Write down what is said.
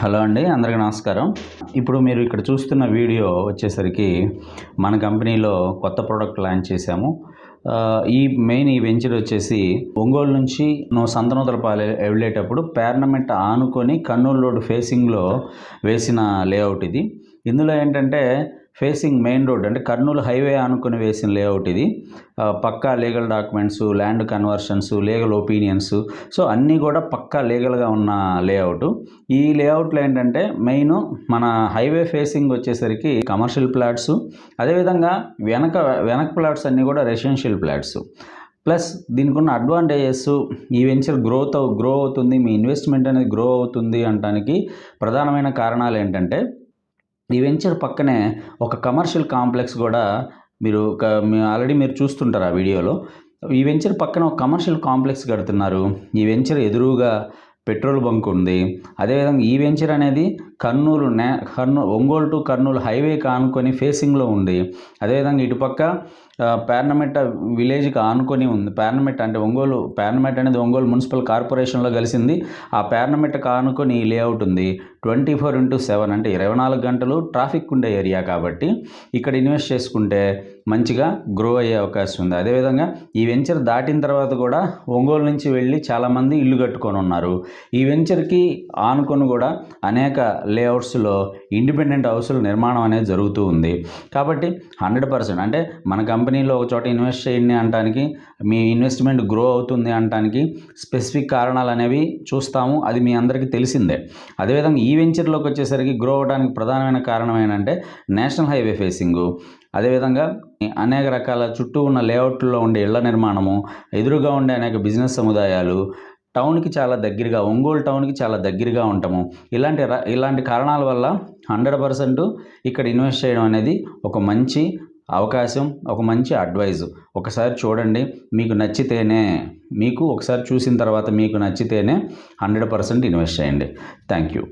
Hello అండి, అందరికీ నమస్కారం. ఇప్పుడు మీరు ఇక్కడ చూస్తున్న వీడియో వచ్చేసరికి మన కంపెనీలో కొత్త ప్రోడక్ట్ లాంచ్ చేశాము. ఈ వెంచర్ వచ్చేసి ఒంగోలు నుంచి సంతనూతలపాలెం వెళ్ళేటప్పుడు పేర్నమెంట్ ఆనుకొని కర్నూలు రోడ్ ఫేసింగ్లో వేసిన లేఅవుట్ ఇది. ఇందులో ఏంటంటే ఫేసింగ్ మెయిన్ రోడ్ అంటే కర్నూలు హైవే ఆనుకొని వేసిన లేఅవుట్ ఇది. పక్కా legal documents, land conversions, legal opinions, so అన్నీ కూడా పక్కా లీగల్గా ఉన్న లేఅవుట్. ఈ లేఅవుట్లో ఏంటంటే మెయిన్ మన హైవే ఫేసింగ్ వచ్చేసరికి కమర్షియల్ ప్లాట్స్, అదేవిధంగా వెనక ప్లాట్స్ అన్నీ కూడా రెసిడెన్షియల్ ప్లాట్స్. ప్లస్ దీనికి ఉన్న అడ్వాంటేజెస్, ఈ వెంచర్ గ్రో అవుతుంది, మీ ఇన్వెస్ట్మెంట్ అనేది గ్రో అవుతుంది అనడానికి ప్రధానమైన కారణాలు ఏంటంటే ఈ వెంచర్ పక్కనే ఒక కమర్షియల్ కాంప్లెక్స్ కూడా మీరు ఆల్రెడీ చూస్తుంటారు ఆ వీడియోలో. ఈ వెంచర్ పక్కన ఒక కమర్షియల్ కాంప్లెక్స్ కడుతున్నారు. ఈ వెంచర్ ఎదురుగా పెట్రోల్ బంక్ ఉంది. అదేవిధంగా ఈ వెంచర్ అనేది ఒంగోలు టు కర్నూలు హైవేకి ఆనుకొని ఫేసింగ్లో ఉంది. అదేవిధంగా ఇటుపక్క పేర్నమెట్ట విలేజ్కి ఆనుకొని ఉంది. పేర్నమెట్ట అనేది ఒంగోలు మున్సిపల్ కార్పొరేషన్లో కలిసింది. ఆ పేర్నమెట్టకు ఆనుకొని ఈ లేఅవుట్ ఉంది. 24/7 అంటే 24 గంటలు ట్రాఫిక్ ఉండే ఏరియా కాబట్టి ఇక్కడ ఇన్వెస్ట్ చేసుకుంటే మంచిగా గ్రో అయ్యే అవకాశం ఉంది. అదేవిధంగా ఈ వెంచర్ దాటిన తర్వాత కూడా ఒంగోలు నుంచి వెళ్ళి చాలామంది ఇల్లు కట్టుకొని ఉన్నారు. ఈ వెంచర్కి ఆనుకొని కూడా అనేక లేఅవుట్స్లో ఇండిపెండెంట్ హౌసుల నిర్మాణం అనేది జరుగుతూ ఉంది. కాబట్టి 100% అంటే మన కంపెనీలో ఒక చోట ఇన్వెస్ట్ చేయండి అనడానికి, మీ ఇన్వెస్ట్మెంట్ గ్రో అవుతుంది అనడానికి స్పెసిఫిక్ కారణాలు అనేవి చూస్తాము. అది మీ అందరికీ తెలిసిందే. అదేవిధంగా ఈ వెంచర్లోకి వచ్చేసరికి గ్రో అవడానికి ప్రధానమైన కారణం ఏంటంటే నేషనల్ హైవే ఫేసింగు, అదేవిధంగా అనేక రకాల చుట్టూ ఉన్న లేఅవుట్లో ఉండే ఇళ్ల నిర్మాణము, ఎదురుగా ఉండే అనేక బిజినెస్ సముదాయాలు, టౌన్కి చాలా దగ్గరగా, ఒంగోలు టౌన్కి చాలా దగ్గరగా ఉంటాము. ఇలాంటి కారణాల వల్ల 100% ఇక్కడ ఇన్వెస్ట్ చేయడం అనేది ఒక మంచి అవకాశం, ఒక మంచి అడ్వైజ్. ఒకసారి చూడండి, ఒకసారి చూసిన తర్వాత మీకు నచ్చితేనే 100% ఇన్వెస్ట్ చేయండి. Thank you.